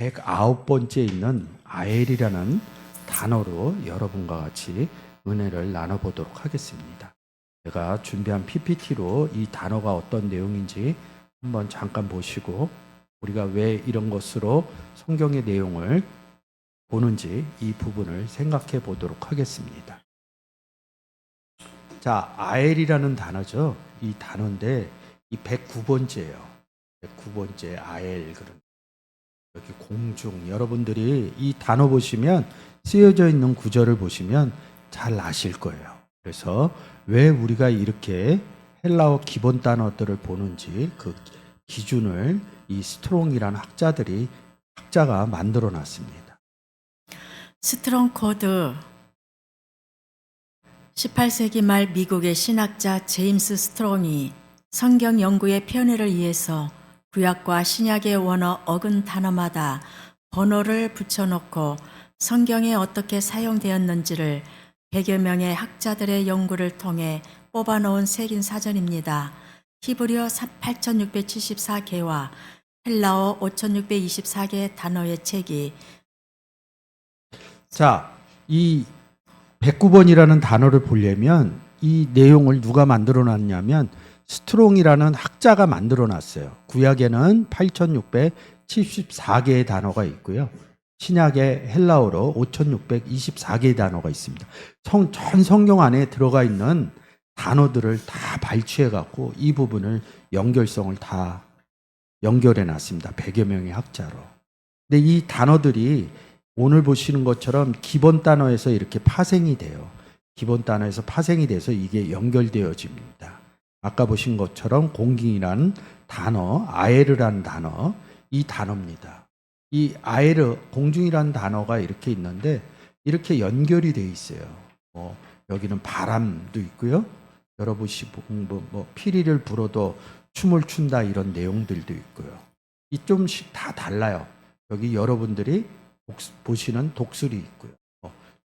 109번째 있는 아엘이라는 단어로 여러분과 같이 은혜를 나눠보도록 하겠습니다. 제가 준비한 PPT로 이 단어가 어떤 내용인지 한번 잠깐 보시고 우리가 왜 이런 것으로 성경의 내용을 보는지 이 부분을 생각해 보도록 하겠습니다. 자, 아엘이라는 단어죠. 이 단어인데 이 109번째예요. 109번째 아엘. 그런 여기 공중, 여러분들이 이 단어 보시면 쓰여져 있는 구절을 보시면 잘 아실 거예요. 그래서 왜 우리가 이렇게 헬라어 기본 단어들을 보는지 그 기준을 이 스트롱이라는 학자가 만들어 놨습니다. 스트롱 코드 18세기 말 미국의 신학자 제임스 스트롱이 성경 연구의 편의를 위해서 구약과 신약의 원어 어근 단어마다 번호를 붙여놓고 성경에 어떻게 사용되었는지를 100여 명의 학자들의 연구를 통해 뽑아놓은 색인 사전입니다. 히브리어 8674개와 헬라어 5624개의 단어의 책이 자, 이 109번이라는 단어를 보려면 이 내용을 누가 만들어 놨냐면 스트롱이라는 학자가 만들어 놨어요. 구약에는 8674개의 단어가 있고요. 신약의 헬라어로 5624개의 단어가 있습니다. 전 성경 안에 들어가 있는 단어들을 다 발췌해 갖고 이 부분을 연결성을 다 연결해 놨습니다. 100여 명의 학자로. 근데 이 단어들이 오늘 보시는 것처럼 기본 단어에서 이렇게 파생이 돼요. 기본 단어에서 파생이 돼서 이게 연결되어집니다. 아까 보신 것처럼 공기라는 단어, 아에르라는 단어, 이 단어입니다. 이 아에르, 공중이라는 단어가 이렇게 있는데 이렇게 연결이 돼 있어요. 여기는 바람도 있고요. 여러분이 피리를 불어도 춤을 춘다 이런 내용들도 있고요. 이 좀씩 다 달라요. 여기 여러분들이 보시는 독수리 있고요.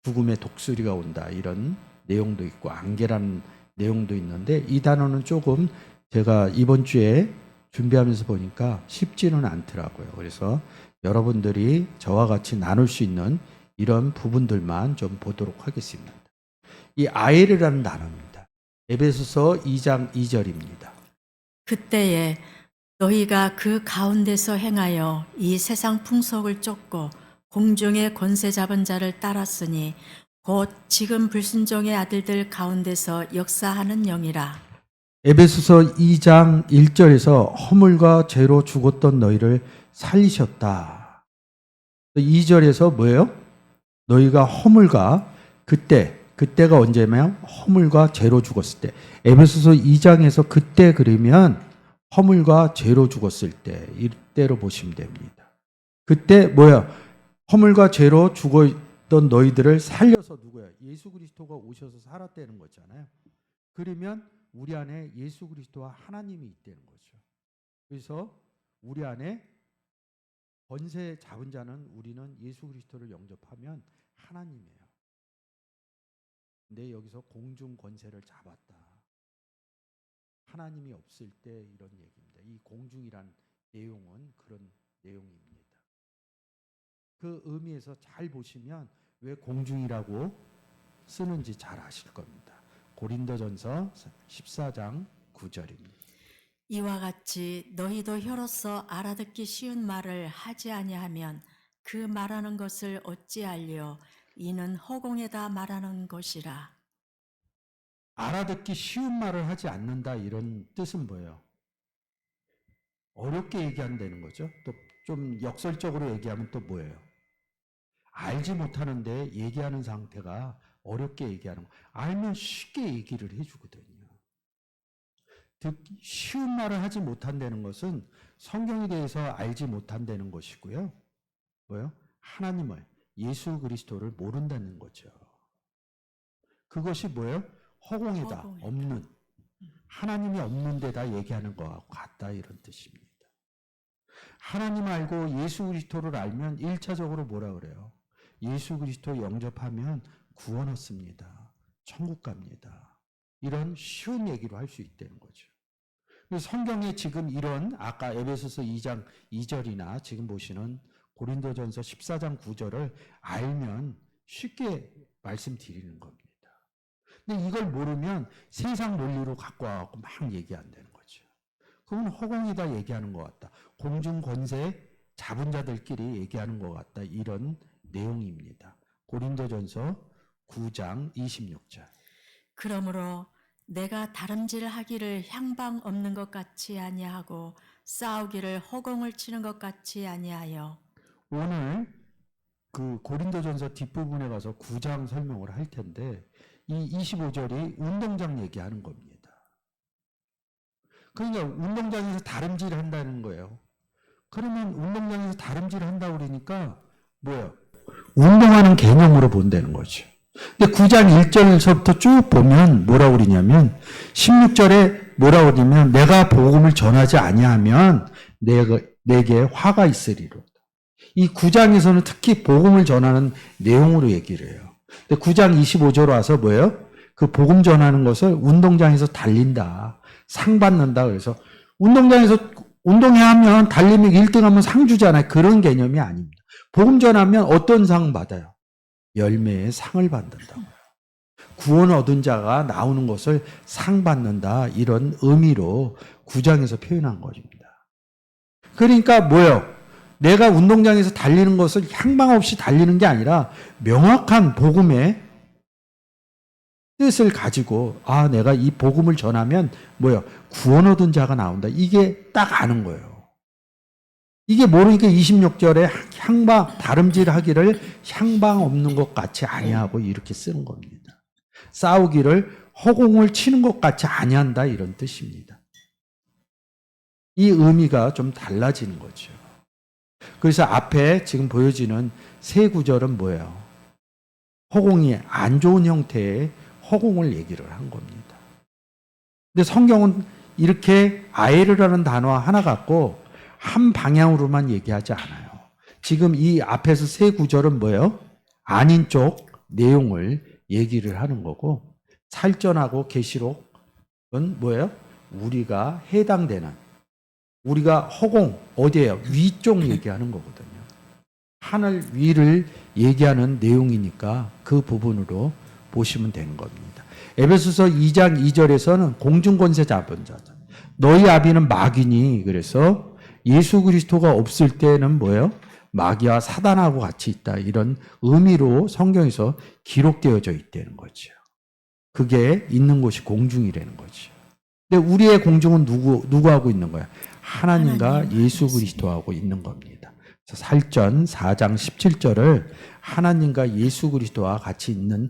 죽음의 독수리가 온다 이런 내용도 있고 안개라는 내용도 있는데 이 단어는 조금 제가 이번 주에 준비하면서 보니까 쉽지는 않더라고요. 그래서 여러분들이 저와 같이 나눌 수 있는 이런 부분들만 좀 보도록 하겠습니다. 이 아엘이라는 단어입니다. 에베소서 2장 2절입니다. 그때에 너희가 그 가운데서 행하여 이 세상 풍속을 쫓고 공중의 권세 잡은 자를 따랐으니 곧 지금 불순종의 아들들 가운데서 역사하는 영이라. 에베소서 2장 1절에서 허물과 죄로 죽었던 너희를 살리셨다. 2절에서 뭐예요? 너희가 허물과 그때가 언제면 허물과 죄로 죽었을 때. 에베소서 2장에서 그때 그러면 허물과 죄로 죽었을 때 이때로 보시면 됩니다. 그때 뭐야? 허물과 죄로 죽었던 너희들을 살려서 누구야? 예수 그리스도가 오셔서 살았다는 거잖아요. 그러면 우리 안에 예수 그리스도와 하나님이 있다는 거죠. 그래서 우리 안에 권세 잡은 자는 우리는 예수 그리스도를 영접하면 하나님이에요. 근데 여기서 공중 권세를 잡았다. 하나님이 없을 때 이런 얘기입니다. 이 공중이란 내용은 그런 내용입니다. 그 의미에서 잘 보시면 왜 공중이라고 쓰는지 잘 아실 겁니다. 고린도전서 14장 9절입니다. 이와 같이 너희도 혀로서 알아듣기 쉬운 말을 하지 아니하면 그 말하는 것을 어찌 알려? 이는 허공에다 말하는 것이라. 알아듣기 쉬운 말을 하지 않는다 이런 뜻은 뭐예요? 어렵게 얘기한다는 거죠. 또 좀 역설적으로 얘기하면 또 뭐예요? 알지 못하는데 얘기하는 상태가 어렵게 얘기하는 거. 알면 쉽게 얘기를 해주거든요. 쉬운 말을 하지 못한다는 것은 성경에 대해서 알지 못한다는 것이고요. 뭐요? 하나님을, 예수 그리스도를 모른다는 거죠. 그것이 뭐예요? 허공에다 없는, 하나님이 없는 데다 얘기하는 것과 같다 이런 뜻입니다. 하나님 알고 예수 그리스도를 알면 1차적으로 뭐라 그래요? 예수 그리스도 영접하면 구원 얻습니다. 천국 갑니다. 이런 쉬운 얘기로 할 수 있다는 거죠. 성경에 지금 이런 아까 에베소서 2장 2절이나 지금 보시는 고린도전서 14장 9절을 알면 쉽게 말씀드리는 겁니다. 근데 이걸 모르면 세상 논리로 갖고 와갖고 막 얘기 안 되는 거죠. 그건 허공이다 얘기하는 것 같다. 공중 권세 잡은 자들끼리 얘기하는 것 같다. 이런 내용입니다. 고린도전서 9장 26절. 그러므로 내가 다름질하기를 향방 없는 것 같이 아니하고 싸우기를 허공을 치는 것 같이 아니하여. 오늘 그 고린도전서 뒷부분에 가서 9장 설명을 할 텐데 이 25절이 운동장 얘기하는 겁니다. 그러니까 운동장에서 다름질 한다는 거예요. 그러면 운동장에서 다름질 한다고 그러니까 뭐예요? 운동하는 개념으로 본다는 거죠. 근데 9장 1절서부터 쭉 보면 뭐라고 그러냐면 16절에 뭐라고 그러냐면 내가 복음을 전하지 아니하면 내게 화가 있으리로다. 이 9장에서는 특히 복음을 전하는 내용으로 얘기를 해요. 근데 9장 25절 와서 뭐예요? 그 복음 전하는 것을 운동장에서 달린다. 상 받는다. 그래서 운동장에서 운동회 하면 달리면 1등 하면 상 주잖아요. 그런 개념이 아닙니다. 복음 전하면 어떤 상 받아요? 열매의 상을 받는다고요. 구원 얻은 자가 나오는 것을 상 받는다. 이런 의미로 9장에서 표현한 것입니다. 그러니까 뭐예요? 내가 운동장에서 달리는 것을 향방 없이 달리는 게 아니라 명확한 복음의 뜻을 가지고 내가 이 복음을 전하면 뭐예요? 구원 얻은 자가 나온다. 이게 딱 아는 거예요. 이게 모르니까 26절에 다름질하기를 향방 없는 것 같이 아니하고 이렇게 쓰는 겁니다. 싸우기를 허공을 치는 것 같이 아니한다 이런 뜻입니다. 이 의미가 좀 달라지는 거죠. 그래서 앞에 지금 보여지는 세 구절은 뭐예요? 허공이 안 좋은 형태의 허공을 얘기를 한 겁니다. 근데 성경은 이렇게 아에르라는 단어 하나 갖고 한 방향으로만 얘기하지 않아요. 지금 이 앞에서 세 구절은 뭐예요? 아닌 쪽 내용을 얘기를 하는 거고 살전하고 계시록은 뭐예요? 우리가 해당되는 우리가 허공 어디예요? 위쪽 얘기하는 거거든요. 하늘 위를 얘기하는 내용이니까 그 부분으로 보시면 되는 겁니다. 에베소서 2장 2절에서는 공중권세 잡은 자다. 너희 아비는 마귀니 그래서 예수 그리스도가 없을 때는 뭐예요? 마귀와 사단하고 같이 있다. 이런 의미로 성경에서 기록되어져 있다는 거죠. 그게 있는 곳이 공중이라는 거죠. 근데 우리의 공중은 누구하고 있는 거야? 하나님과 예수 그리스도하고 있는 겁니다. 그래서 살전 4장 17절을 하나님과 예수 그리스도와 같이 있는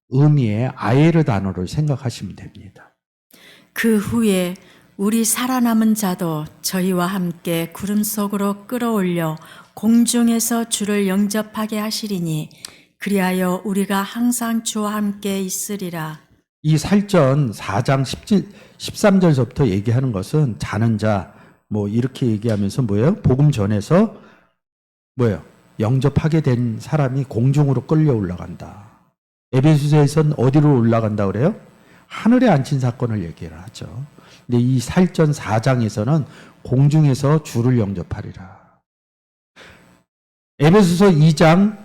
의미의 아에르 단어를 생각하시면 됩니다. 그 후에 우리 살아남은 자도 저희와 함께 구름 속으로 끌어올려 공중에서 주를 영접하게 하시리니 그리하여 우리가 항상 주와 함께 있으리라. 이 살전 4장 13절서부터 얘기하는 것은 자는 자 이렇게 얘기하면서 뭐예요? 복음 전에서 뭐예요? 영접하게 된 사람이 공중으로 끌려 올라간다. 에베소서에서는 어디로 올라간다 그래요? 하늘에 앉힌 사건을 얘기를 하죠. 근데 이 살전 4장에서는 공중에서 주를 영접하리라. 에베소서 2장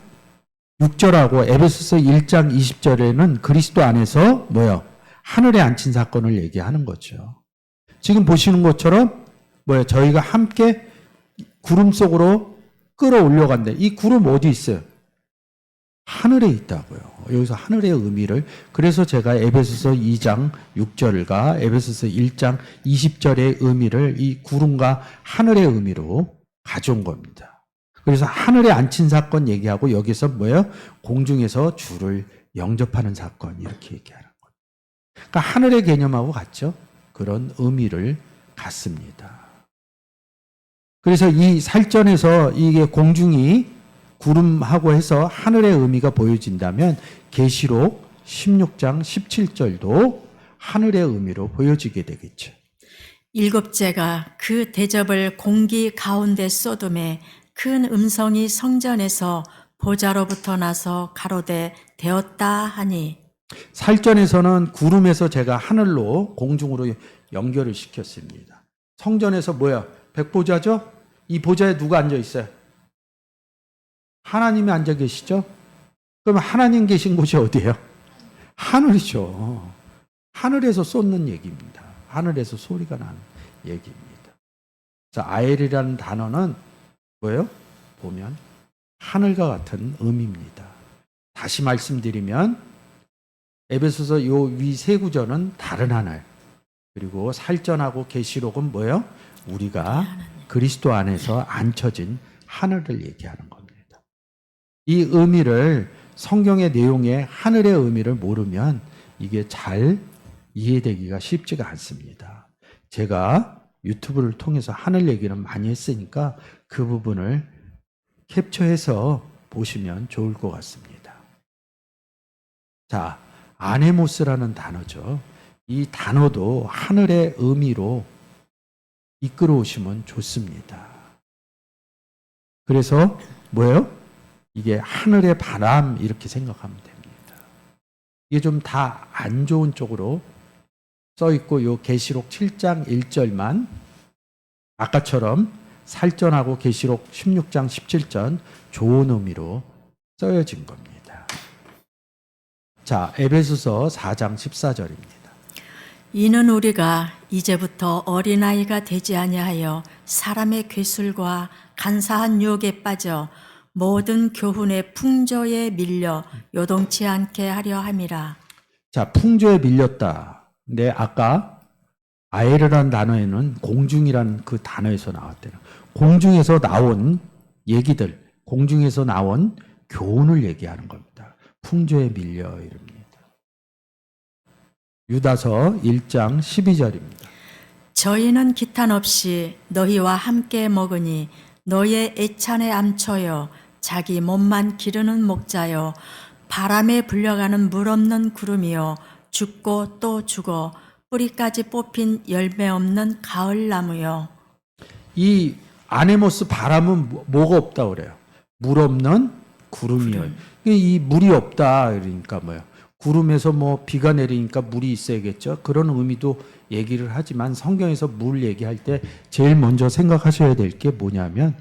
6절하고 에베소서 1장 20절에는 그리스도 안에서 뭐예요? 하늘에 앉힌 사건을 얘기하는 거죠. 지금 보시는 것처럼 뭐예요? 저희가 함께 구름 속으로 끌어올려간대. 이 구름 어디 있어요? 하늘에 있다고요. 여기서 하늘의 의미를 그래서 제가 에베소서 2장 6절과 에베소서 1장 20절의 의미를 이 구름과 하늘의 의미로 가져온 겁니다. 그래서 하늘에 앉힌 사건 얘기하고 여기서 뭐예요? 공중에서 주를 영접하는 사건 이렇게 얘기하는 거예요. 그러니까 하늘의 개념하고 같죠? 그런 의미를 갖습니다. 그래서 이 살전에서 이게 공중이 구름하고 해서 하늘의 의미가 보여진다면 계시록 16장 17절도 하늘의 의미로 보여지게 되겠죠. 일곱째가 그 대접을 공기 가운데 쏟음에 큰 음성이 성전에서 보좌로부터 나서 가로되 되었다 하니. 살전에서는 구름에서 제가 하늘로 공중으로 연결을 시켰습니다. 성전에서 뭐야? 백보좌죠? 이 보좌에 누가 앉아 있어요? 하나님이 앉아 계시죠? 그럼 하나님 계신 곳이 어디예요? 하늘이죠. 하늘에서 쏟는 얘기입니다. 하늘에서 소리가 나는 얘기입니다. 자, 아엘이라는 단어는 뭐예요? 보면 하늘과 같은 의미입니다. 다시 말씀드리면 에베소서 요 위 세 구절은 다른 하늘, 그리고 살전하고 계시록은 뭐예요? 우리가 그리스도 안에서 앉혀진 하늘을 얘기하는 겁니다. 이 의미를, 성경의 내용의 하늘의 의미를 모르면 이게 잘 이해되기가 쉽지가 않습니다. 제가 유튜브를 통해서 하늘 얘기는 많이 했으니까 그 부분을 캡처해서 보시면 좋을 것 같습니다. 자, 아네모스라는 단어죠. 이 단어도 하늘의 의미로 이끌어 오시면 좋습니다. 그래서 뭐예요? 이게 하늘의 바람 이렇게 생각하면 됩니다. 이게 좀 다 안 좋은 쪽으로 써 있고, 요 계시록 7장 1절만 아까처럼 살전하고 계시록 16장 17절 좋은 의미로 써여진 겁니다. 자, 에베소서 4장 14절입니다. 이는 우리가 이제부터 어린아이가 되지 아니하여 사람의 괴술과 간사한 유혹에 빠져 모든 교훈의 풍조에 밀려 요동치 않게 하려 함이라. 자, 풍조에 밀렸다. 근데 아까 아에르라는 단어에는 공중이라는 그 단어에서 나왔대요. 공중에서 나온 얘기들, 공중에서 나온 교훈을 얘기하는 겁니다. 풍조에 밀려 이릅니다. 유다서 1장 12절입니다. 저희는 기탄 없이 너희와 함께 먹으니 너희의 애찬에 암초여 자기 몸만 기르는 목자여 바람에 불려가는 물 없는 구름이요 죽고 또 죽어 뿌리까지 뽑힌 열매 없는 가을 나무요. 이 아네모스 바람은 뭐가 없다 그래요? 물 없는 구름이요. 이 물이 없다 그러니까 뭐예요? 구름에서 뭐 비가 내리니까 물이 있어야겠죠. 그런 의미도 얘기를 하지만 성경에서 물 얘기할 때 제일 먼저 생각하셔야 될 게 뭐냐면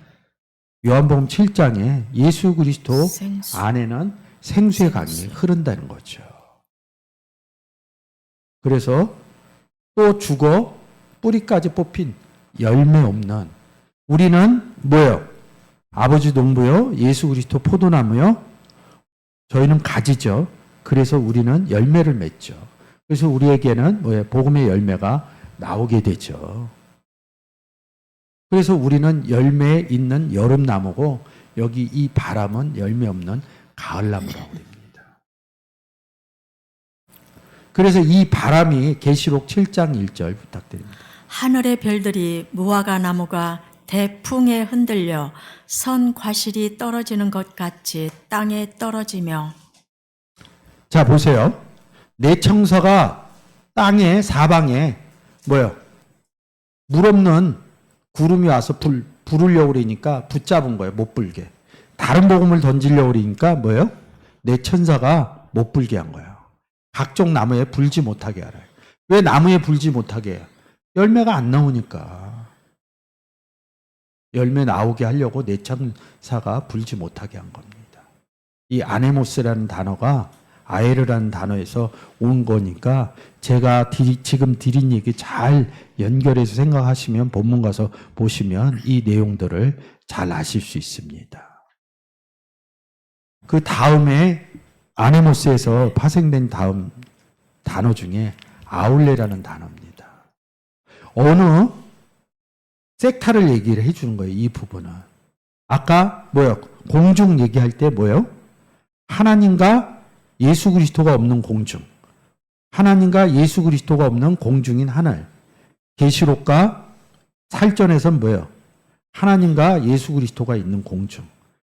요한복음 7장에 예수 그리스도 생수. 안에는 생수의 강이 흐른다는 거죠. 그래서 또 죽어 뿌리까지 뽑힌 열매 없는, 우리는 뭐예요? 아버지 농부요, 예수 그리스도 포도나무요, 저희는 가지죠. 그래서 우리는 열매를 맺죠. 그래서 우리에게는 뭐예요? 복음의 열매가 나오게 되죠. 그래서 우리는 열매 있는 여름나무고 여기 이 바람은 열매 없는 가을나무라고 합니다. 그래서 이 바람이 계시록 7장 1절 부탁드립니다. 하늘의 별들이 무화과 나무가 대풍에 흔들려 선 과실이 떨어지는 것 같이 땅에 떨어지며. 자, 보세요. 내 청사가 땅의 사방에 뭐요? 물 없는 구름이 와서 부르려고 그러니까 붙잡은 거예요. 못 불게. 다른 복음을 던지려고 그러니까 뭐예요? 내 천사가 못 불게 한 거예요. 각종 나무에 불지 못하게 하래요. 왜 나무에 불지 못하게 해요? 열매가 안 나오니까. 열매 나오게 하려고 내 천사가 불지 못하게 한 겁니다. 이 아네모스라는 단어가 아에르라는 단어에서 온 거니까 제가 지금 드린 얘기 잘 연결해서 생각하시면 본문 가서 보시면 이 내용들을 잘 아실 수 있습니다. 그 다음에 아네모스에서 파생된 다음 단어 중에 아울레라는 단어입니다. 어느 섹타를 얘기를 해주는 거예요. 이 부분은. 아까 뭐요? 공중 얘기할 때 뭐요? 하나님과 예수 그리스도가 없는 공중, 하나님과 예수 그리스도가 없는 공중인 하늘. 계시록과 살전에서는 뭐예요? 하나님과 예수 그리스도가 있는 공중,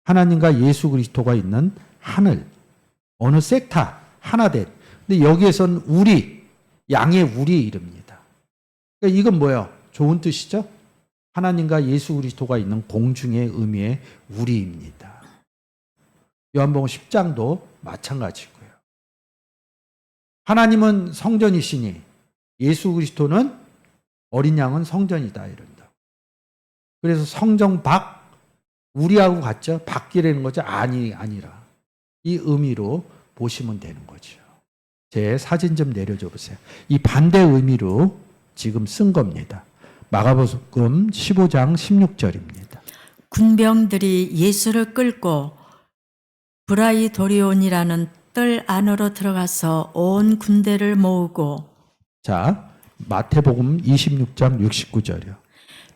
하나님과 예수 그리스도가 있는 하늘. 어느 섹타, 하나된. 근데 여기에서는 우리, 양의 우리 이릅니다. 그러니까 이건 뭐예요? 좋은 뜻이죠? 하나님과 예수 그리스도가 있는 공중의 의미의 우리입니다. 요한복음 10장도 마찬가지고요. 하나님은 성전이시니 예수 그리스도는 어린 양은 성전이다 이런다. 그래서 성전 밖 우리하고 같죠? 바뀌라는 거죠? 아니라. 이 의미로 보시면 되는 거죠. 제 사진 좀 내려줘 보세요. 이 반대 의미로 지금 쓴 겁니다. 마가복음 15장 16절입니다. 군병들이 예수를 끌고 브라이도리온이라는 뜰 안으로 들어가서 온 군대를 모으고 자, 마태복음 26장 69절이요.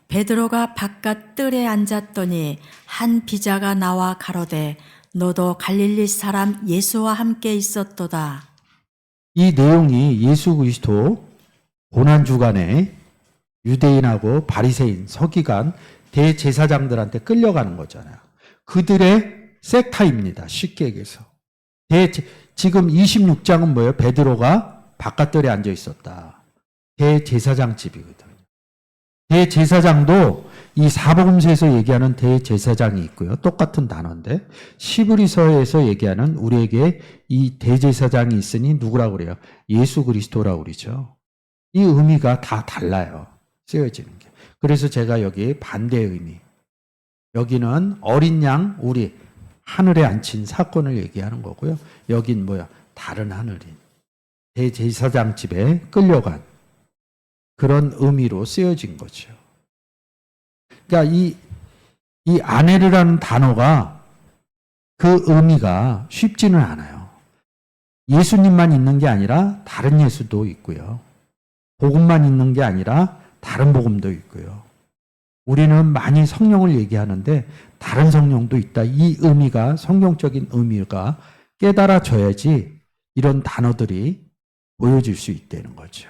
베드로가 바깥 뜰에 앉았더니 한 비자가 나와 가로되 너도 갈릴리 사람 예수와 함께 있었도다. 이 내용이 예수 그리스도 고난 주간에 유대인하고 바리새인, 서기관, 대제사장들한테 끌려가는 거잖아요. 그들의 섹타입니다. 쉽게 얘기해서. 지금 26장은 뭐예요? 베드로가 바깥들에 앉아 있었다. 대제사장 집이거든요. 대제사장도 이 사복음서에서 얘기하는 대제사장이 있고요. 똑같은 단어인데 시브리서에서 얘기하는 우리에게 이 대제사장이 있으니 누구라고 그래요? 예수 그리스도라고 그러죠. 이 의미가 다 달라요. 쓰여지는 게. 그래서 제가 여기 반대의 의미. 여기는 어린 양 우리 하늘에 앉힌 사건을 얘기하는 거고요. 여긴 뭐야? 다른 하늘인. 대제사장 집에 끌려간 그런 의미로 쓰여진 거죠. 그러니까 이 아내르라는 단어가 그 의미가 쉽지는 않아요. 예수님만 있는 게 아니라 다른 예수도 있고요. 복음만 있는 게 아니라 다른 복음도 있고요. 우리는 많이 성령을 얘기하는데 다른 성령도 있다. 이 의미가 성경적인 의미가 깨달아져야지 이런 단어들이 보여질 수 있다는 거죠.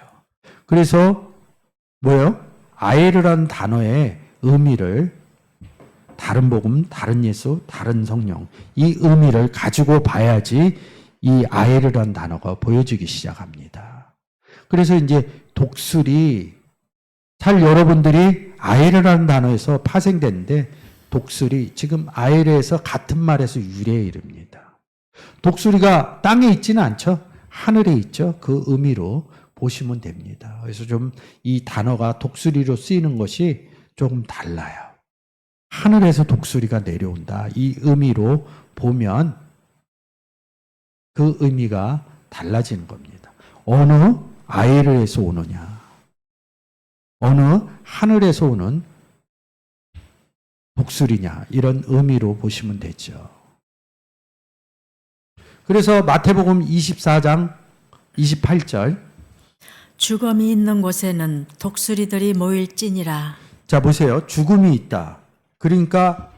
그래서 뭐예요? 아에르라는 단어의 의미를 다른 복음, 다른 예수, 다른 성령 이 의미를 가지고 봐야지 이 아에르라는 단어가 보여지기 시작합니다. 그래서 이제 독수리 잘 여러분들이 아에르라는 단어에서 파생됐는데 독수리 지금 아에르에서 같은 말에서 유래의 이름입니다. 독수리가 땅에 있지는 않죠. 하늘에 있죠. 그 의미로 보시면 됩니다. 그래서 좀 이 단어가 독수리로 쓰이는 것이 조금 달라요. 하늘에서 독수리가 내려온다. 이 의미로 보면 그 의미가 달라지는 겁니다. 어느 아에르에서 오느냐. 어느 하늘에서 오는 독수리냐. 이런 의미로 보시면 되죠. 그래서 마태복음 24장 28절 죽음이 있는 곳에는 독수리들이 모일지니라. 자 보세요. 죽음이 있다. 그러니까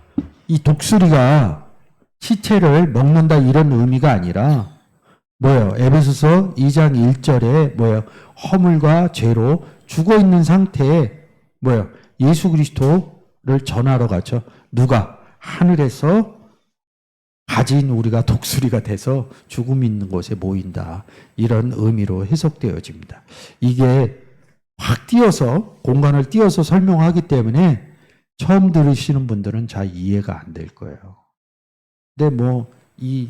이 독수리가 시체를 먹는다 이런 의미가 아니라 뭐예요? 에베소서 2장 1절에 뭐예요? 허물과 죄로 죽어 있는 상태에 뭐예요? 예수 그리스도를 전하러 가죠. 누가? 하늘에서 가진 우리가 독수리가 돼서 죽음이 있는 곳에 모인다. 이런 의미로 해석되어집니다. 이게 확 띄어서 공간을 띄어서 설명하기 때문에 처음 들으시는 분들은 잘 이해가 안 될 거예요. 근데 뭐 이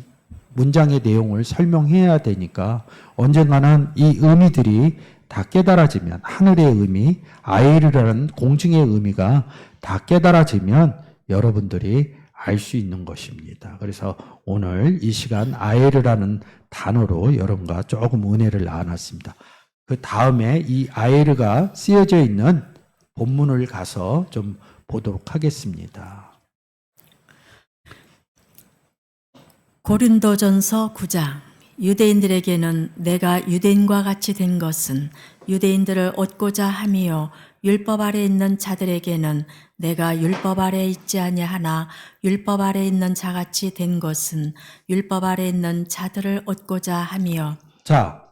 문장의 내용을 설명해야 되니까 언젠가는 이 의미들이 다 깨달아지면 하늘의 의미, 아에르라는 공중의 의미가 다 깨달아지면 여러분들이 알 수 있는 것입니다. 그래서 오늘 이 시간 아에르라는 단어로 여러분과 조금 은혜를 나눴습니다. 그 다음에 이 아에르가 쓰여져 있는 본문을 가서 좀 보도록 하겠습니다. 고린도전서 9장. 유대인들에게는 내가 유대인과 같이 된 것은 유대인들을 얻고자 함이요 율법 아래 있는 자들에게는 내가 율법 아래 있지 아니하나 율법 아래 있는 자같이 된 것은 율법 아래 있는 자들을 얻고자 함이요. 자,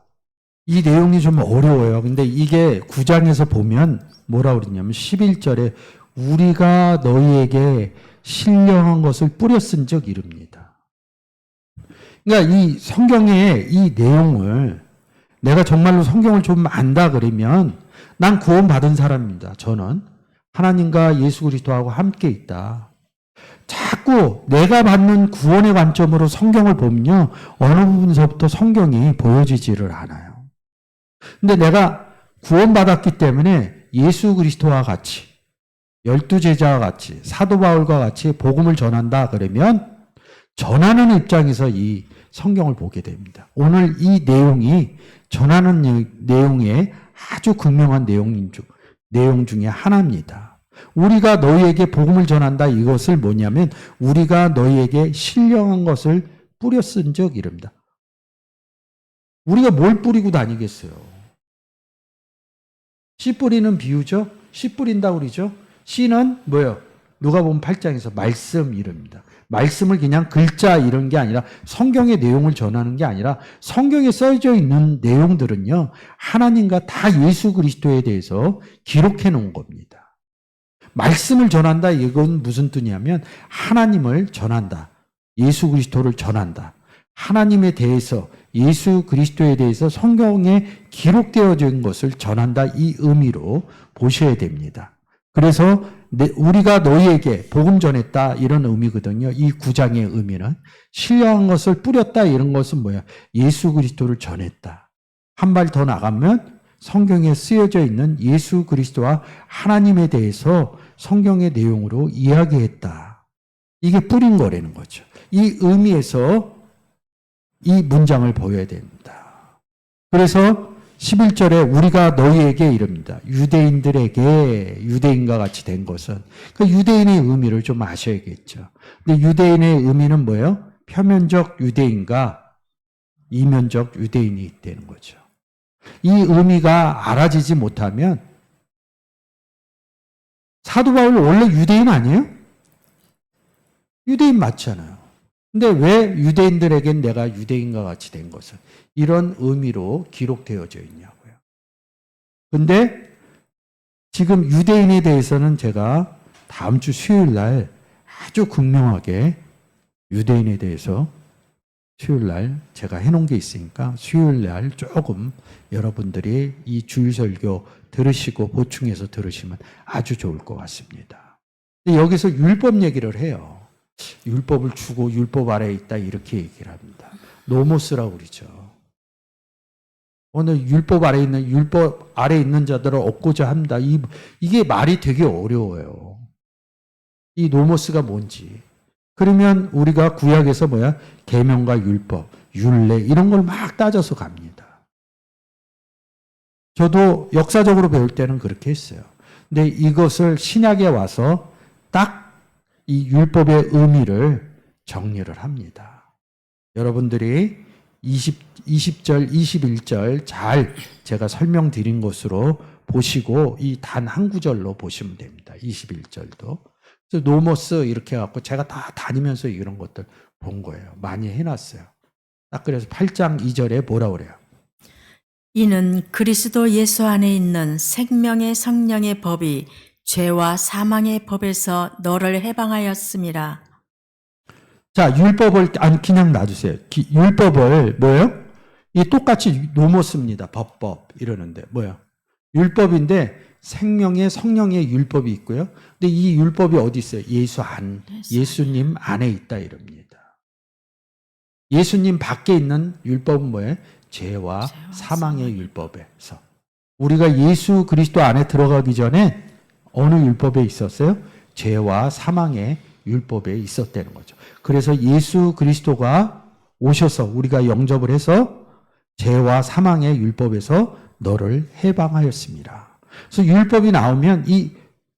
이 내용이 좀 어려워요. 근데 이게 9장에서 보면 뭐라고 그러냐면 11절에 우리가 너희에게 신령한 것을 뿌렸은 적 이릅니다. 그러니까 이 성경의 이 내용을 내가 정말로 성경을 좀 안다 그러면 난 구원받은 사람입니다. 저는 하나님과 예수 그리스도하고 함께 있다. 자꾸 내가 받는 구원의 관점으로 성경을 보면요. 어느 부분에서부터 성경이 보여지지를 않아요. 근데 내가 구원받았기 때문에 예수 그리스도와 같이 열두 제자와 같이 사도 바울과 같이 복음을 전한다 그러면 전하는 입장에서 이 성경을 보게 됩니다. 오늘 이 내용이 전하는 내용의 아주 극명한 내용 중에 하나입니다. 우리가 너희에게 복음을 전한다 이것을 뭐냐면 우리가 너희에게 신령한 것을 뿌렸은즉 이릅니다. 우리가 뭘 뿌리고 다니겠어요? 씨 뿌리는 비유죠? 씨 뿌린다고 그러죠? 씨는 뭐예요? 누가복음 8장에서 말씀 이릅니다. 말씀을 그냥 글자 이런 게 아니라 성경의 내용을 전하는 게 아니라 성경에 써져 있는 내용들은요. 하나님과 다 예수 그리스도에 대해서 기록해 놓은 겁니다. 말씀을 전한다 이건 무슨 뜻이냐면 하나님을 전한다. 예수 그리스도를 전한다. 하나님에 대해서 예수 그리스도에 대해서 성경에 기록되어져 있는 것을 전한다 이 의미로 보셔야 됩니다. 그래서 우리가 너희에게 복음 전했다 이런 의미거든요. 이 9장의 의미는 신령한 것을 뿌렸다 이런 것은 뭐야? 예수 그리스도를 전했다. 한 발 더 나가면 성경에 쓰여져 있는 예수 그리스도와 하나님에 대해서 성경의 내용으로 이야기했다. 이게 뿌린 거라는 거죠. 이 의미에서 이 문장을 보여야 됩니다. 그래서 11절에 우리가 너희에게 이릅니다. 유대인들에게 유대인과 같이 된 것은 그 유대인의 의미를 좀 아셔야겠죠. 근데 유대인의 의미는 뭐예요? 표면적 유대인과 이면적 유대인이 있다는 거죠. 이 의미가 알아지지 못하면 사도 바울 원래 유대인 아니에요? 유대인 맞잖아요. 근데 왜 유대인들에겐 내가 유대인과 같이 된 것은 이런 의미로 기록되어져 있냐고요. 근데 지금 유대인에 대해서는 제가 다음 주 수요일 날 아주 극명하게 유대인에 대해서 수요일 날 제가 해놓은 게 있으니까 수요일 날 조금 여러분들이 이 주일설교 들으시고 보충해서 들으시면 아주 좋을 것 같습니다. 근데 여기서 율법 얘기를 해요. 율법을 주고 율법 아래에 있다 이렇게 얘기를 합니다. 노모스라고 그러죠. 오늘 율법 아래에 있는 자들을 얻고자 합니다. 이게 말이 되게 어려워요. 이 노모스가 뭔지. 그러면 우리가 구약에서 뭐야? 계명과 율법, 율례 이런 걸 막 따져서 갑니다. 저도 역사적으로 배울 때는 그렇게 했어요. 근데 이것을 신약에 와서 딱 이 율법의 의미를 정리를 합니다. 여러분들이 20절, 21절 잘 제가 설명드린 것으로 보시고 이 단 한 구절로 보시면 됩니다. 21절도. 노모스 이렇게 해갖고 제가 다 다니면서 이런 것들 본 거예요. 많이 해놨어요. 딱 그래서 8장 2절에 뭐라 그래요? 이는 그리스도 예수 안에 있는 생명의 성령의 법이 죄와 사망의 법에서 너를 해방하였음이라. 자, 율법을 그냥 놔주세요. 율법을 뭐예요? 이 똑같이 노모스입니다. 법법 이러는데 뭐예요? 율법인데 생명의 성령의 율법이 있고요. 근데 이 율법이 어디 있어요? 예수님 안에 있다 이럽니다. 예수님 밖에 있는 율법은 뭐예요? 죄와 사망의 율법에서. 우리가 예수 그리스도 안에 들어가기 전에 어느 율법에 있었어요? 죄와 사망의 율법에 있었다는 거죠. 그래서 예수 그리스도가 오셔서 우리가 영접을 해서 죄와 사망의 율법에서 너를 해방하였습니다. 그래서 율법이 나오면 이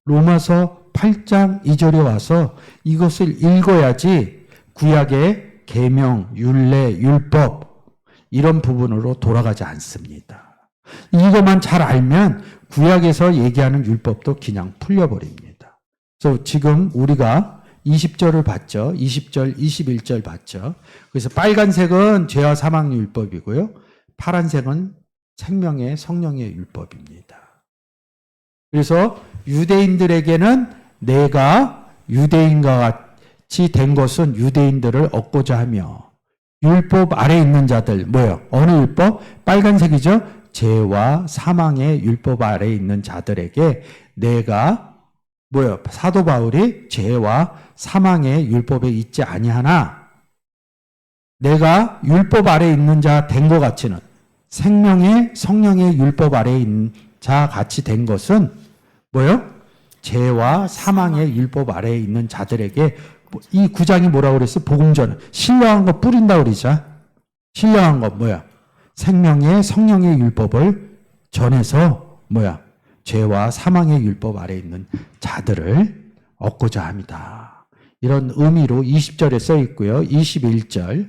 로마서 8장 2절에 와서 이것을 읽어야지 구약의 계명, 율례, 율법 이런 부분으로 돌아가지 않습니다. 이것만 잘 알면 구약에서 얘기하는 율법도 그냥 풀려버립니다. 그래서 지금 우리가 20절을 봤죠. 20절, 21절 봤죠. 그래서 빨간색은 죄와 사망 율법이고요. 파란색은 생명의 성령의 율법입니다. 그래서 유대인들에게는 내가 유대인과 같이 된 것은 유대인들을 얻고자 하며 율법 아래에 있는 자들 뭐예요? 어느 율법? 빨간색이죠. 죄와 사망의 율법 아래에 있는 자들에게 내가 뭐예요? 사도 바울이 죄와 사망의 율법에 있지 아니하나 내가 율법 아래에 있는 자 된 것 같이는 생명의 성령의 율법 아래에 있는 자 같이 된 것은 뭐예요? 죄와 사망의 율법 아래에 있는 자들에게 이 9장이 뭐라고 그랬어요? 복음전. 신령한 거 뿌린다 그러자. 신령한 거 뭐야? 생명의 성령의 율법을 전해서 뭐야? 죄와 사망의 율법 아래에 있는 자들을 얻고자 합니다. 이런 의미로 20절에 써 있고요. 21절.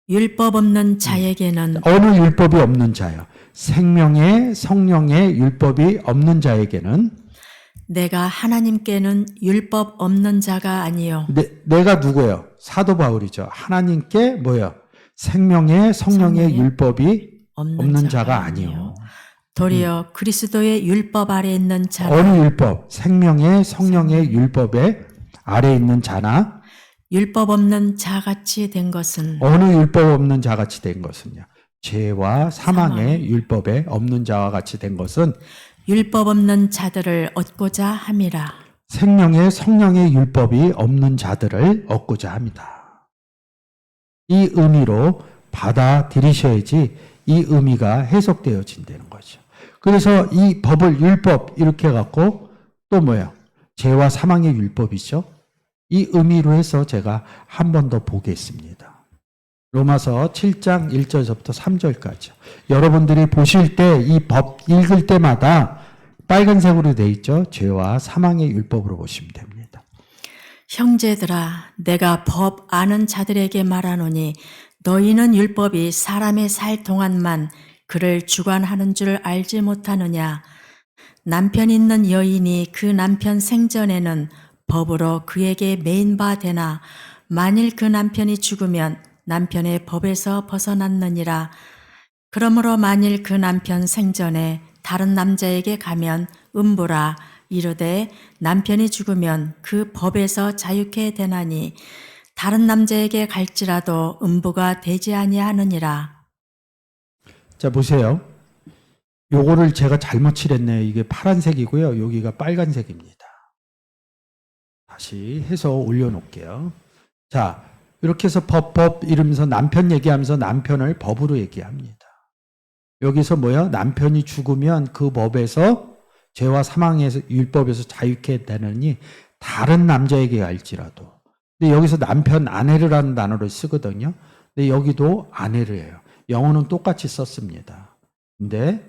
율법 없는 자에게는 어느 율법이 없는 자요? 생명의 성령의 율법이 없는 자에게는 내가 하나님께는 율법 없는 자가 아니요 내가 누구예요? 사도 바울이죠. 하나님께 뭐예요? 생명의 성령의 율법이 없는 자가 아니요. 도리어 그리스도의 율법 아래 있는 자가 어느 율법? 생명의 성령의 율법에 아래 있는 자나 율법 없는 자같이 된 것은 어느 율법 없는 자같이 된 것은요. 죄와 사망의 율법에 없는 자와 같이 된 것은 율법 없는 자들을 얻고자 함이라. 생명의 성령의 율법이 없는 자들을 얻고자 합니다. 이 의미로 받아들이셔야지 이 의미가 해석되어진다는 거죠. 그래서 이 법을 율법 이렇게 해갖고 또 뭐예요? 죄와 사망의 율법이죠. 이 의미로 해서 제가 한 번 더 보겠습니다. 로마서 7장 1절서부터 3절까지. 여러분들이 보실 때 이 법 읽을 때마다 빨간색으로 돼 있죠. 죄와 사망의 율법으로 보시면 됩니다. 형제들아, 내가 법 아는 자들에게 말하노니 너희는 율법이 사람의 살 동안만 그를 주관하는 줄 알지 못하느냐. 남편 있는 여인이 그 남편 생전에는 법으로 그에게 매인 바 되나 만일 그 남편이 죽으면 남편의 법에서 벗어났느니라. 그러므로 만일 그 남편 생전에 다른 남자에게 가면 음부라 이르되 남편이 죽으면 그 법에서 자유케 되나니 다른 남자에게 갈지라도 음부가 되지 아니하느니라. 자, 보세요. 요거를 제가 잘못 칠했네요. 이게 파란색이고요. 여기가 빨간색입니다. 다시 해서 올려놓을게요. 자, 이렇게 해서 법 이러면서 남편 얘기하면서 남편을 법으로 얘기합니다. 여기서 뭐야? 남편이 죽으면 그 법에서 죄와 사망의 율법에서 자유케 되느니 다른 남자에게 갈지라도. 근데 여기서 남편 아내르라는 단어를 쓰거든요. 근데 여기도 아내를 해요. 영어는 똑같이 썼습니다. 근데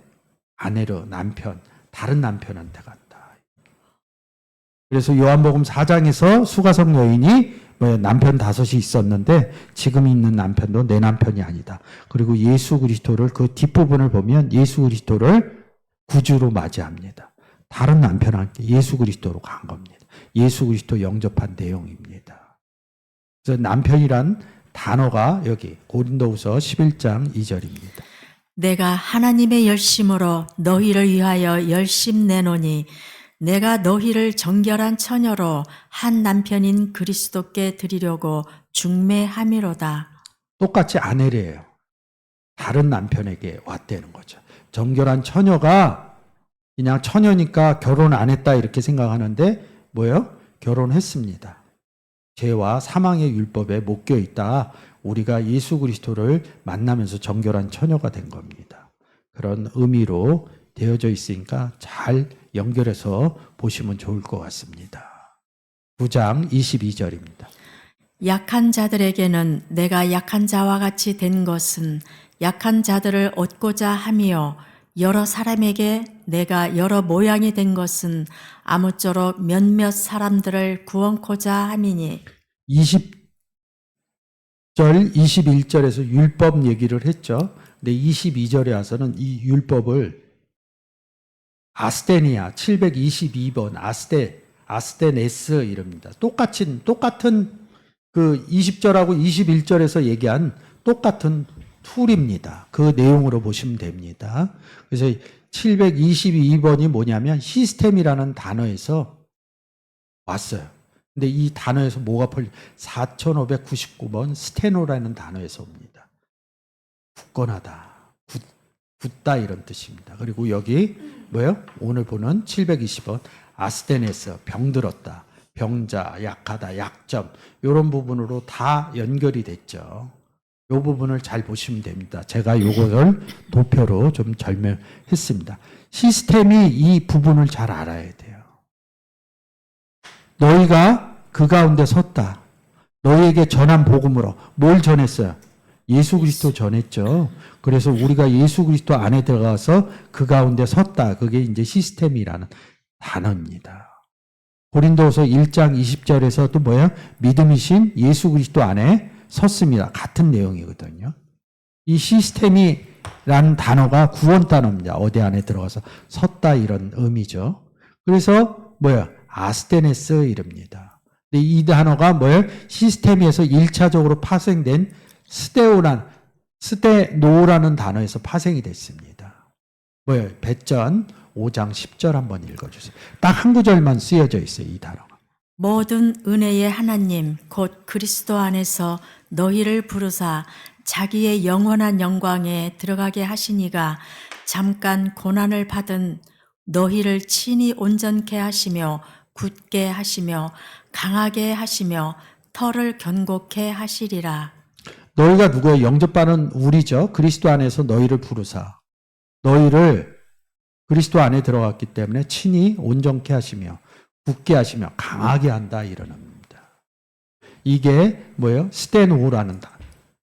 아내르, 남편, 다른 남편한테 간다. 그래서 요한복음 4장에서 수가성 여인이 남편 5이 있었는데 지금 있는 남편도 내 남편이 아니다. 그리고 예수 그리스도를 그 뒷부분을 보면 예수 그리스도를 구주로 맞이합니다. 다른 남편한테 예수 그리스도로 간 겁니다. 예수 그리스도 영접한 내용입니다. 그래서 남편이란 단어가 여기 고린도후서 11장 2절입니다. 내가 하나님의 열심으로 너희를 위하여 열심 내노니 내가 너희를 정결한 처녀로 한 남편인 그리스도께 드리려고 중매함이로다. 똑같이 아내래요. 다른 남편에게 왔다는 거죠. 정결한 처녀가 그냥 처녀니까 결혼 안 했다 이렇게 생각하는데 뭐예요? 결혼했습니다. 죄와 사망의 율법에 묶여 있다. 우리가 예수 그리스도를 만나면서 정결한 처녀가 된 겁니다. 그런 의미로 되어져 있으니까 잘 연결해서 보시면 좋을 것 같습니다. 9장 22절입니다. 약한 자들에게는 내가 약한 자와 같이 된 것은 약한 자들을 얻고자 함이요 여러 사람에게 내가 여러 모양이 된 것은 아무쪼록 몇몇 사람들을 구원코자 함이니 20절 21절에서 율법 얘기를 했죠. 근데 22절에 와서는 이 율법을 아스테니아 722번 아스테네스 이럽니다. 똑같은 그 20절하고 21절에서 얘기한 똑같은 툴입니다. 그 내용으로 보시면 됩니다. 그래서 722번이 뭐냐면 시스템이라는 단어에서 왔어요. 근데 이 단어에서 뭐가 4599번 스테노라는 단어에서 옵니다. 굳건하다, 굳다 이런 뜻입니다. 그리고 여기 뭐예요? 오늘 보는 720번 아스테네스, 병들었다, 병자, 약하다, 약점 이런 부분으로 다 연결이 됐죠. 이 부분을 잘 보시면 됩니다. 제가 이것을 도표로 좀 설명했습니다. 시스템이 이 부분을 잘 알아야 돼요. 너희가 그 가운데 섰다. 너희에게 전한 복음으로 뭘 전했어요? 예수 그리스도 전했죠. 그래서 우리가 예수 그리스도 안에 들어가서 그 가운데 섰다. 그게 이제 시스템이라는 단어입니다. 고린도서 1장 20절에서 또 뭐예요? 믿음이신 예수 그리스도 안에 섰습니다. 같은 내용이거든요. 이 시스템이라는 단어가 구원 단어입니다. 어디 안에 들어가서 섰다 이런 의미죠. 그래서 뭐예요? 아스테네스 이럽니다. 근데 이 단어가 뭐예요? 시스템에서 1차적으로 파생된 스테노라는 단어에서 파생이 됐습니다. 뭐예요? 배전 5장 10절 한번 읽어주세요. 딱 한 구절만 쓰여져 있어요. 이 단어가. 모든 은혜의 하나님 곧 그리스도 안에서 너희를 부르사 자기의 영원한 영광에 들어가게 하시니가 잠깐 고난을 받은 너희를 친히 온전케 하시며 굳게 하시며 강하게 하시며 터를 견고케 하시리라. 너희가 누구예요? 영접받은 우리죠. 그리스도 안에서 너희를 부르사 너희를 그리스도 안에 들어갔기 때문에 친히 온전케 하시며 굳게 하시며 강하게 한다 이런 의미입니다. 이게 뭐예요? 스테노라는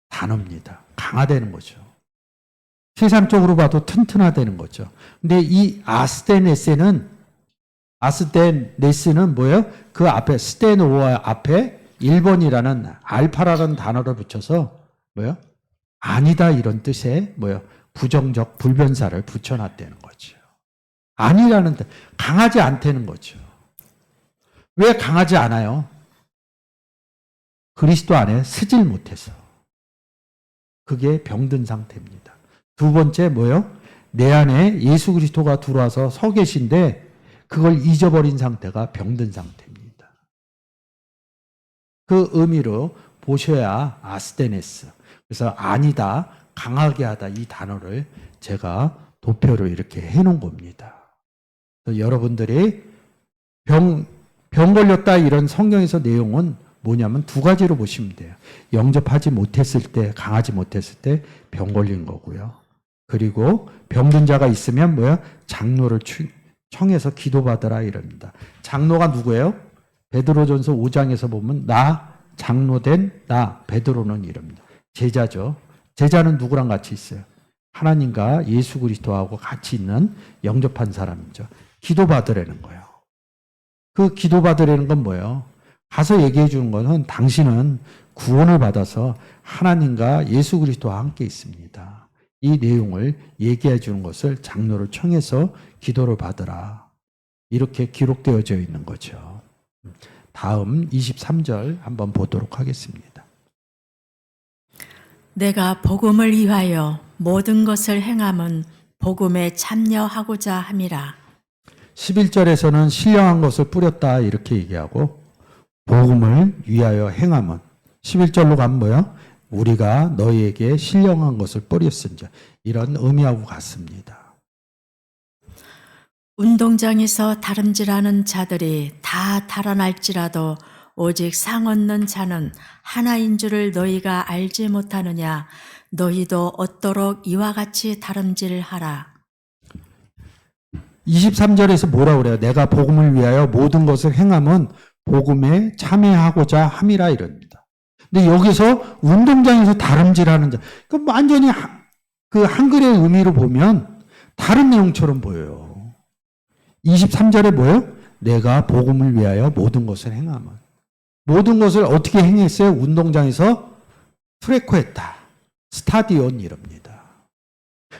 단어입니다. 강화되는 거죠. 세상적으로 봐도 튼튼하다는 거죠. 근데 이 아스테네스는 뭐예요? 그 앞에 스테노와 앞에 1번이라는 알파라는 단어를 붙여서 뭐예요? 아니다 이런 뜻의 뭐예요? 부정적 불변사를 붙여놨다는 거죠. 아니라는 뜻, 강하지 않다는 거죠. 왜 강하지 않아요? 그리스도 안에 쓰질 못해서. 그게 병든 상태입니다. 두 번째 뭐예요? 내 안에 예수 그리스도가 들어와서 서 계신데 그걸 잊어버린 상태가 병든 상태입니다. 그 의미로 보셔야 아스테네스. 그래서 아니다, 강하게 하다 이 단어를 제가 도표로 이렇게 해놓은 겁니다. 여러분들이 병 걸렸다 이런 성경에서 내용은 뭐냐면 두 가지로 보시면 돼요. 영접하지 못했을 때, 강하지 못했을 때 병 걸린 거고요. 그리고 병든 자가 있으면 뭐야? 장로를 청해서 기도받으라 이럽니다. 장로가 누구예요? 베드로전서 5장에서 보면 장로된 베드로는 이럽니다. 제자죠. 제자는 누구랑 같이 있어요? 하나님과 예수 그리스도하고 같이 있는 영접한 사람이죠. 기도받으라는 거예요. 그 기도받으라는 건 뭐예요? 가서 얘기해 주는 것은 당신은 구원을 받아서 하나님과 예수 그리스도와 함께 있습니다. 이 내용을 얘기해 주는 것을 장로를 청해서 기도를 받으라. 이렇게 기록되어져 있는 거죠. 다음 23절 한번 보도록 하겠습니다. 내가 복음을 위하여 모든 것을 행함은 복음에 참여하고자 함이라. 11절에서는 신령한 것을 뿌렸다 이렇게 얘기하고 복음을 위하여 행함은 11절로 가면 뭐예요? 우리가 너희에게 신령한 것을 뿌렸은지 이런 의미하고 같습니다. 운동장에서 다름질하는 자들이 다 달아날지라도 오직 상 얻는 자는 하나인 줄을 너희가 알지 못하느냐. 너희도 얻도록 이와 같이 다름질하라. 23절에서 뭐라고 그래요? 내가 복음을 위하여 모든 것을 행함은 복음에 참여하고자 함이라 이럽니다. 근데 여기서 운동장에서 다름질하는 자, 그 완전히 그 한글의 의미로 보면 다른 내용처럼 보여요. 23절에 뭐예요? 내가 복음을 위하여 모든 것을 행함은. 모든 것을 어떻게 행했어요? 운동장에서 프레코했다. 스타디온 이럽니다.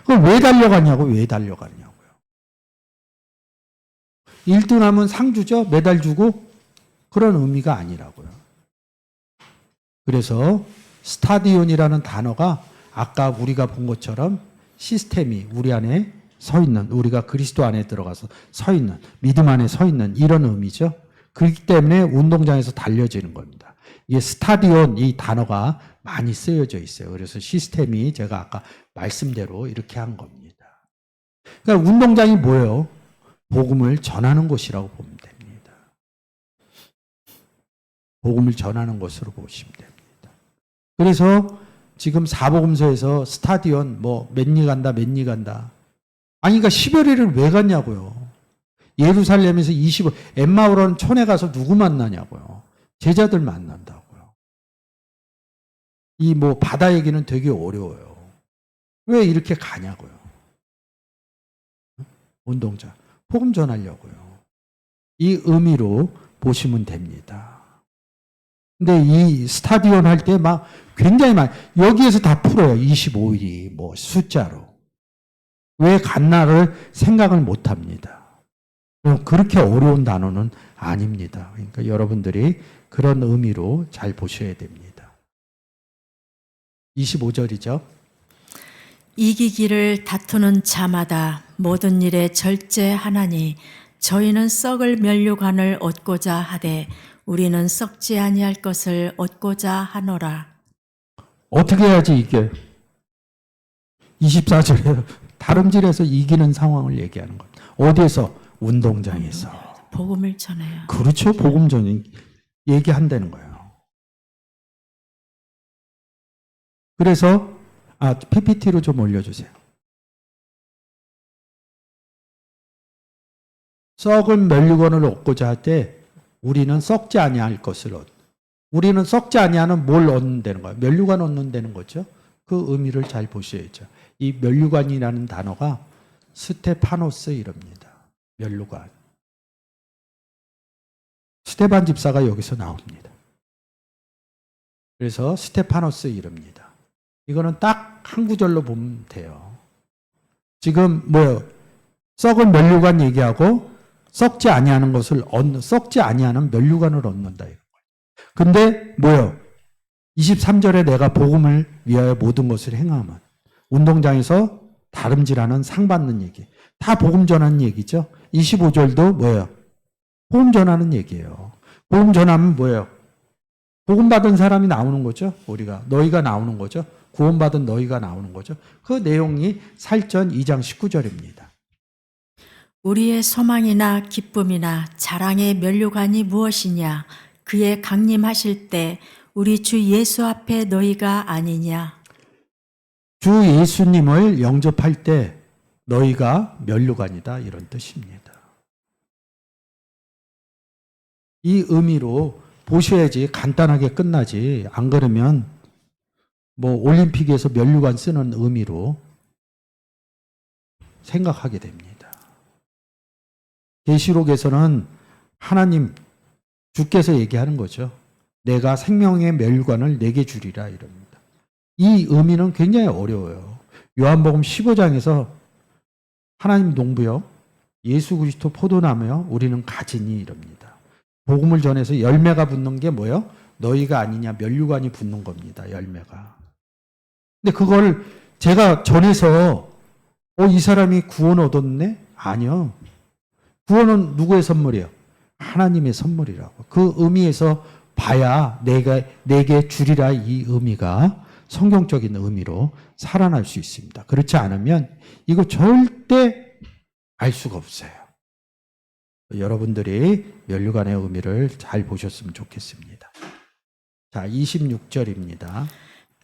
그럼 왜 달려가냐고요? 1등하면 상 주죠? 메달 주고? 그런 의미가 아니라고요. 그래서 스타디온이라는 단어가 아까 우리가 본 것처럼 시스템이 우리 안에 서 있는, 우리가 그리스도 안에 들어가서 서 있는, 믿음 안에 서 있는 이런 의미죠. 그렇기 때문에 운동장에서 달려지는 겁니다. 이게 스타디온 이 단어가 많이 쓰여져 있어요. 그래서 시스템이 제가 아까 말씀대로 이렇게 한 겁니다. 그러니까 운동장이 뭐예요? 복음을 전하는 곳이라고 보면 됩니다. 복음을 전하는 곳으로 보시면 됩니다. 그래서 지금 사복음서에서 스타디온 몇 리 간다. 아니 그러니까 10여리를 왜 갔냐고요. 예루살렘에서 25, 엠마오라는 촌에 가서 누구 만나냐고요. 제자들 만난다고요. 이 뭐 바다 얘기는 되게 어려워요. 왜 이렇게 가냐고요. 운동자. 복음 전하려고요. 이 의미로 보시면 됩니다. 근데 이 스타디온 할 때 막 굉장히 많이, 여기에서 다 풀어요. 25일이 뭐 숫자로. 왜 갔나를 생각을 못 합니다. 그렇게 어려운 단어는 아닙니다. 그러니까 여러분들이 그런 의미로 잘 보셔야 됩니다. 25절이죠. 이기기를 다투는 자마다 모든 일에 절제하나니 저희는 썩을 면류관을 얻고자 하되 우리는 썩지 아니할 것을 얻고자 하노라. 어떻게 해야지 이게? 24절에 다름질해서 이기는 상황을 얘기하는 겁니다. 어디에서? 운동장에서. 복음을 전해요. 그렇죠. 복음 전이 얘기한다는 거예요. 그래서 PPT로 좀 올려주세요. 썩은 면류관을 얻고자 할 때 우리는 썩지 아니할 것을 우리는 썩지 아니하는 뭘 얻는다는 거예요. 면류관 얻는다는 거죠. 그 의미를 잘 보셔야죠. 이 면류관이라는 단어가 스테파노스 이럽니다. 면류관. 스테반 집사가 여기서 나옵니다. 그래서 스테파노스 이럽니다. 이거는 딱 한 구절로 보면 돼요. 지금 뭐예요? 썩은 면류관 얘기하고 썩지 아니하는 것을 썩지 아니하는 면류관을 얻는다. 근데 뭐예요? 23절에 내가 복음을 위하여 모든 것을 행하면 운동장에서 다름질하는 상 받는 얘기. 다 복음 전하는 얘기죠. 25절도 뭐예요? 복음 전하는 얘기예요. 복음 전하면 뭐예요? 복음 받은 사람이 나오는 거죠. 우리가 너희가 나오는 거죠. 구원받은 너희가 나오는 거죠. 그 내용이 살전 2장 19절입니다. 우리의 소망이나 기쁨이나 자랑의 면류관이 무엇이냐? 그의 강림하실 때 우리 주 예수 앞에 너희가 아니냐? 주 예수님을 영접할 때 너희가 면류관이다 이런 뜻입니다. 이 의미로 보셔야지 간단하게 끝나지. 안 그러면 뭐 올림픽에서 면류관 쓰는 의미로 생각하게 됩니다. 계시록에서는 하나님 주께서 얘기하는 거죠. 내가 생명의 면류관을 내게 주리라 이럽니다. 이 의미는 굉장히 어려워요. 요한복음 15장에서 하나님 농부여 예수 그리스도 포도나무여 우리는 가지니 이럽니다. 복음을 전해서 열매가 붙는 게 뭐예요? 너희가 아니냐 면류관이 붙는 겁니다. 열매가. 근데 그걸 제가 전해서 이 사람이 구원 얻었네? 아니요. 구원은 누구의 선물이에요? 하나님의 선물이라고. 그 의미에서 봐야 내게 주리라 이 의미가 성경적인 의미로 살아날 수 있습니다. 그렇지 않으면 이거 절대 알 수가 없어요. 여러분들이 면류관의 의미를 잘 보셨으면 좋겠습니다. 자, 26절입니다.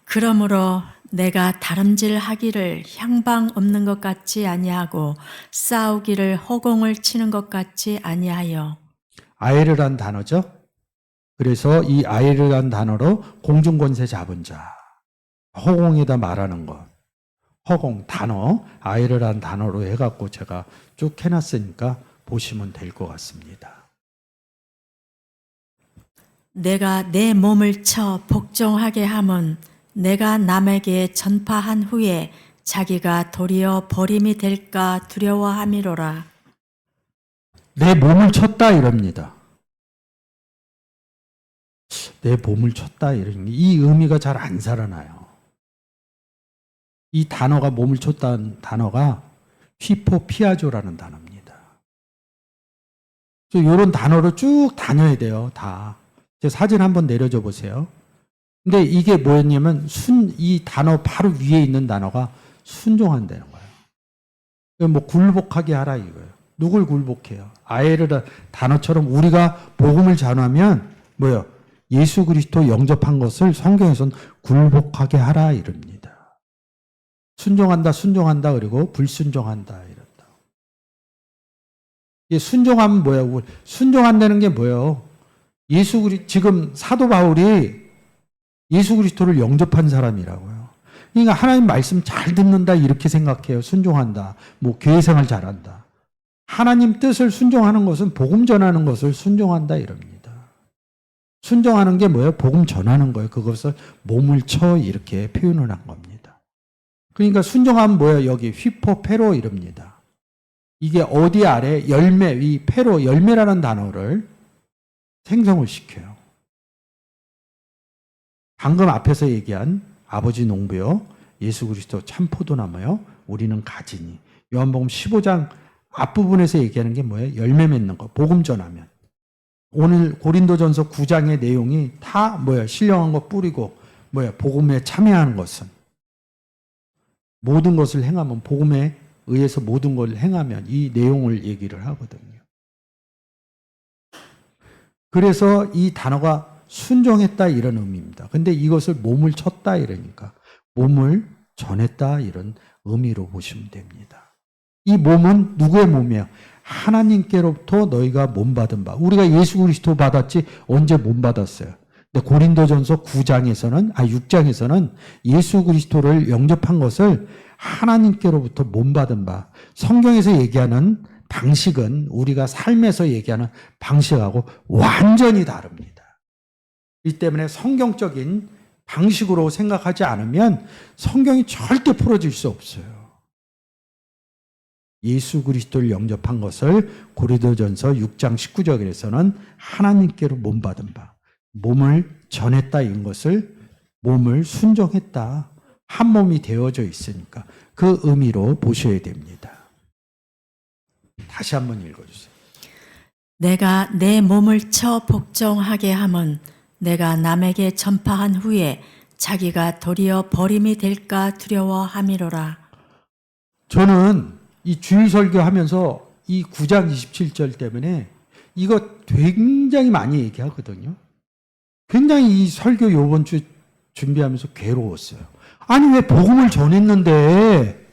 그러므로 내가 다름질하기를 향방 없는 것 같이 아니하고 싸우기를 허공을 치는 것 같이 아니하여. 아이르란 단어죠. 그래서 이 아이르란 단어로 공중권세 잡은 자, 허공에다 말하는 것, 허공 단어, 아이르란 단어로 해갖고 제가 쭉 해놨으니까 보시면 될 것 같습니다. 내가 내 몸을 쳐 복종하게 함은 내가 남에게 전파한 후에 자기가 도리어 버림이 될까 두려워함이로라. 내 몸을 쳤다 이럽니다. 내 몸을 쳤다 이런 이 의미가 잘 안 살아나요. 이 단어가 몸을 쳤다는 단어가 휘포피아조라는 단어입니다. 이런 단어로 쭉 다녀야 돼요. 다. 제 사진 한번 내려줘 보세요. 근데 이게 뭐였냐면 이 단어 바로 위에 있는 단어가 순종한다는 거예요. 뭐 굴복하게 하라 이거예요. 누굴 굴복해요? 아예르라 단어처럼 우리가 복음을 전하면 뭐예요? 예수 그리스도 영접한 것을 성경에서는 굴복하게 하라 이럽니다. 순종한다, 순종한다 그리고 불순종한다 이런다. 이 순종하면 뭐야? 순종한다는 게 뭐예요? 지금 사도 바울이 예수 그리스도를 영접한 사람이라고요. 그러니까 하나님 말씀 잘 듣는다 이렇게 생각해요. 순종한다. 뭐 교회 생활 잘한다. 하나님 뜻을 순종하는 것은 복음 전하는 것을 순종한다 이럽니다. 순종하는 게 뭐예요? 복음 전하는 거예요. 그것을 몸을 쳐 이렇게 표현을 한 겁니다. 그러니까 순종하면 뭐예요? 여기 휘포 페로 이럽니다. 이게 어디 아래 열매, 이 페로 열매라는 단어를 생성을 시켜요. 방금 앞에서 얘기한 아버지 농부요, 예수 그리스도 참 포도나무요, 우리는 가지니. 요한복음 15장 앞부분에서 얘기하는 게 뭐예요? 열매 맺는 거, 복음 전하면. 오늘 고린도전서 9장의 내용이 다 뭐야? 신령한 거 뿌리고 뭐야? 복음에 참여하는 것은 모든 것을 행하면, 복음에 의해서 모든 걸 행하면, 이 내용을 얘기를 하거든요. 그래서 이 단어가 순종했다 이런 의미입니다. 근데 이것을 몸을 쳤다 이러니까 몸을 전했다 이런 의미로 보시면 됩니다. 이 몸은 누구의 몸이에요? 하나님께로부터 너희가 몸 받은 바. 우리가 예수 그리스도 받았지 언제 몸 받았어요? 근데 고린도전서 6장에서는 예수 그리스도를 영접한 것을 하나님께로부터 몸 받은 바. 성경에서 얘기하는 방식은 우리가 삶에서 얘기하는 방식하고 완전히 다릅니다. 이 때문에 성경적인 방식으로 생각하지 않으면 성경이 절대 풀어질 수 없어요. 예수 그리스도를 영접한 것을 고린도전서 6장 19절에서는 하나님께로 몸 받은 바, 몸을 전했다 이런 것을 몸을 순종했다. 한 몸이 되어져 있으니까 그 의미로 보셔야 됩니다. 다시 한번 읽어주세요. 내가 내 몸을 쳐 복종하게 함은 내가 남에게 전파한 후에 자기가 도리어 버림이 될까 두려워함이로라. 저는 이 주일 설교하면서 이 9장 27절 때문에 이거 굉장히 많이 얘기하거든요. 굉장히 이 설교 요번 주 준비하면서 괴로웠어요. 아니 왜 복음을 전했는데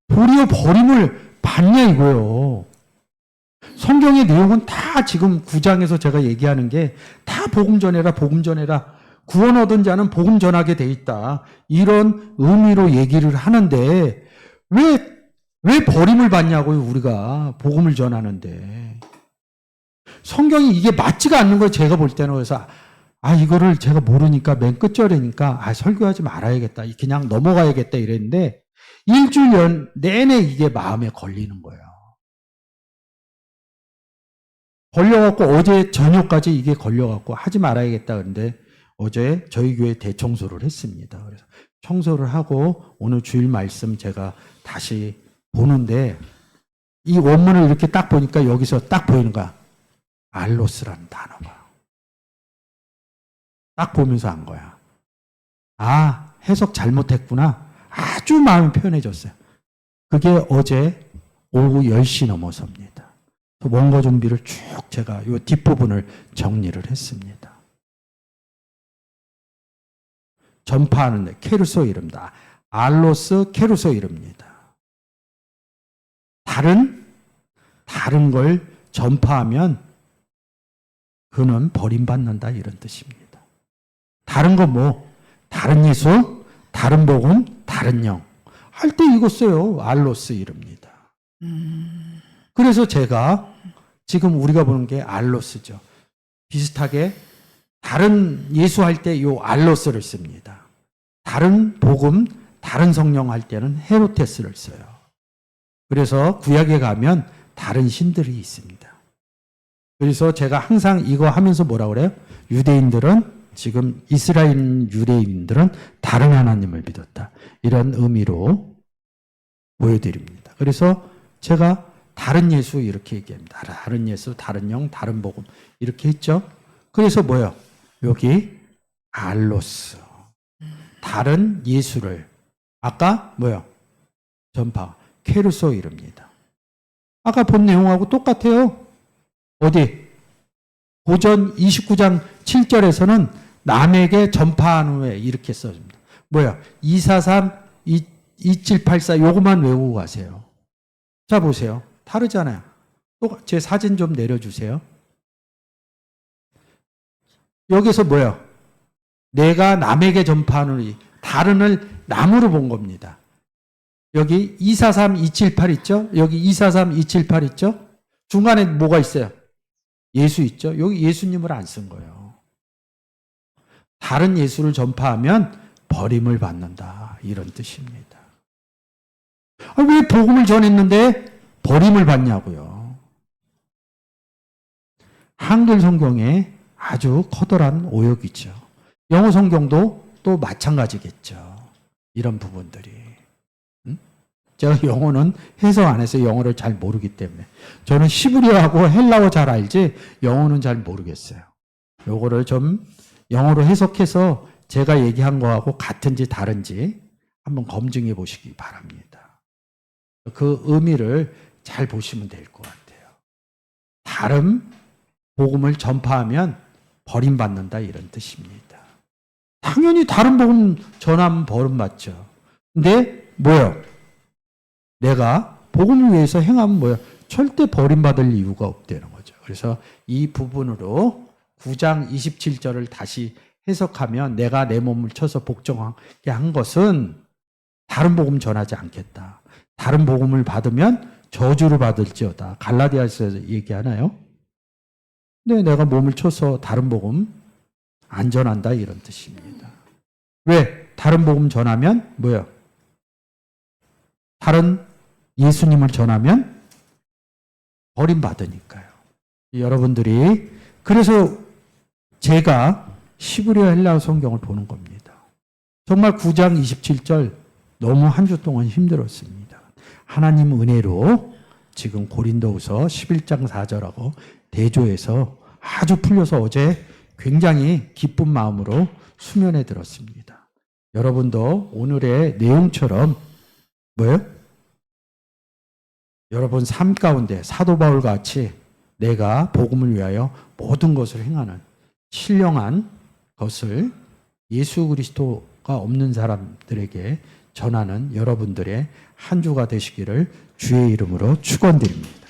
도리어 버림을 받냐 이거요. 성경의 내용은 다 지금 9장에서 제가 얘기하는 게 다 복음 전해라, 복음 전해라. 구원 얻은 자는 복음 전하게 돼 있다. 이런 의미로 얘기를 하는데 왜 버림을 받냐고요, 우리가 복음을 전하는데. 성경이 이게 맞지가 않는 거예요, 제가 볼 때는. 그래서 이거를 제가 모르니까 맨 끝절이니까 설교하지 말아야겠다. 그냥 넘어가야겠다 이랬는데 일주일 내내 이게 마음에 걸리는 거예요. 걸려갖고 어제 저녁까지 이게 걸려갖고 하지 말아야겠다. 그런데 어제 저희 교회 대청소를 했습니다. 그래서 청소를 하고 오늘 주일 말씀 제가 다시 보는데 이 원문을 이렇게 딱 보니까 여기서 딱 보이는 거야. 알로스라는 단어가. 딱 보면서 한 거야. 해석 잘못했구나. 아주 마음이 편해졌어요. 그게 어제 오후 10시 넘어서입니다. 원고 준비를 쭉 제가 이 뒷부분을 정리를 했습니다. 전파하는 케루소 이름다. 알로스 케루소 이름입니다. 다른 걸 전파하면 그는 버림받는다 이런 뜻입니다. 다른 거 다른 예수, 다른 복음, 다른 영. 할 때 이거 써요. 알로스 이름입니다. 그래서 제가 지금 우리가 보는 게 알로스죠. 비슷하게 다른 예수 할 때 이 알로스를 씁니다. 다른 복음, 다른 성령 할 때는 헤로테스를 써요. 그래서 구약에 가면 다른 신들이 있습니다. 그래서 제가 항상 이거 하면서 뭐라 그래요? 지금 이스라엘 유대인들은 다른 하나님을 믿었다. 이런 의미로 보여드립니다. 그래서 제가 다른 예수 이렇게 얘기합니다. 다른 예수, 다른 영, 다른 복음 이렇게 했죠. 그래서 뭐요? 여기 알로스, 다른 예수를 아까 전파 케루소 이릅니다. 아까 본 내용하고 똑같아요. 어디? 고전 29장 7절에서는 남에게 전파한 후에 이렇게 써줍니다. 243, 2784 요것만 외우고 가세요. 자 보세요. 다르잖아요. 또 제 사진 좀 내려주세요. 여기서 뭐예요? 내가 남에게 전파하노니 다른을 남으로 본 겁니다. 여기 243, 278 있죠? 여기 243, 278 있죠? 중간에 뭐가 있어요? 예수 있죠? 여기 예수님을 안 쓴 거예요. 다른 예수를 전파하면 버림을 받는다. 이런 뜻입니다. 왜 복음을 전했는데 버림을 받냐고요. 한글 성경에 아주 커다란 오역이죠. 영어 성경도 또 마찬가지겠죠. 이런 부분들이. 제가 영어는 해석 안 해서 영어를 잘 모르기 때문에. 저는 히브리어하고 헬라어 잘 알지 영어는 잘 모르겠어요. 요거를 좀 영어로 해석해서 제가 얘기한 거하고 같은지 다른지 한번 검증해 보시기 바랍니다. 그 의미를 잘 보시면 될 것 같아요. 다른 복음을 전파하면 버림받는다 이런 뜻입니다. 당연히 다른 복음 전하면 버림받죠. 근데 뭐요? 내가 복음을 위해서 행하면 뭐요? 절대 버림받을 이유가 없다는 거죠. 그래서 이 부분으로 9장 27절을 다시 해석하면 내가 내 몸을 쳐서 복종하게 한 것은 다른 복음 전하지 않겠다. 다른 복음을 받으면 저주를 받을지어다. 갈라디아서에서 얘기하나요? 네, 내가 몸을 쳐서 다른 복음 안 전한다 이런 뜻입니다. 왜? 다른 복음 전하면 뭐예요? 다른 예수님을 전하면 버림받으니까요. 여러분들이 그래서 제가 히브리어 헬라어 성경을 보는 겁니다. 정말 9장 27절 너무 한 주 동안 힘들었습니다. 하나님 은혜로 지금 고린도후서 11장 4절하고 대조해서 아주 풀려서 어제 굉장히 기쁜 마음으로 수면에 들었습니다. 여러분도 오늘의 내용처럼 뭐예요? 여러분 삶 가운데 사도 바울 같이 내가 복음을 위하여 모든 것을 행하는 신령한 것을 예수 그리스도가 없는 사람들에게 전하는 여러분들의 한 주가 되시기를 주의 이름으로 축원드립니다.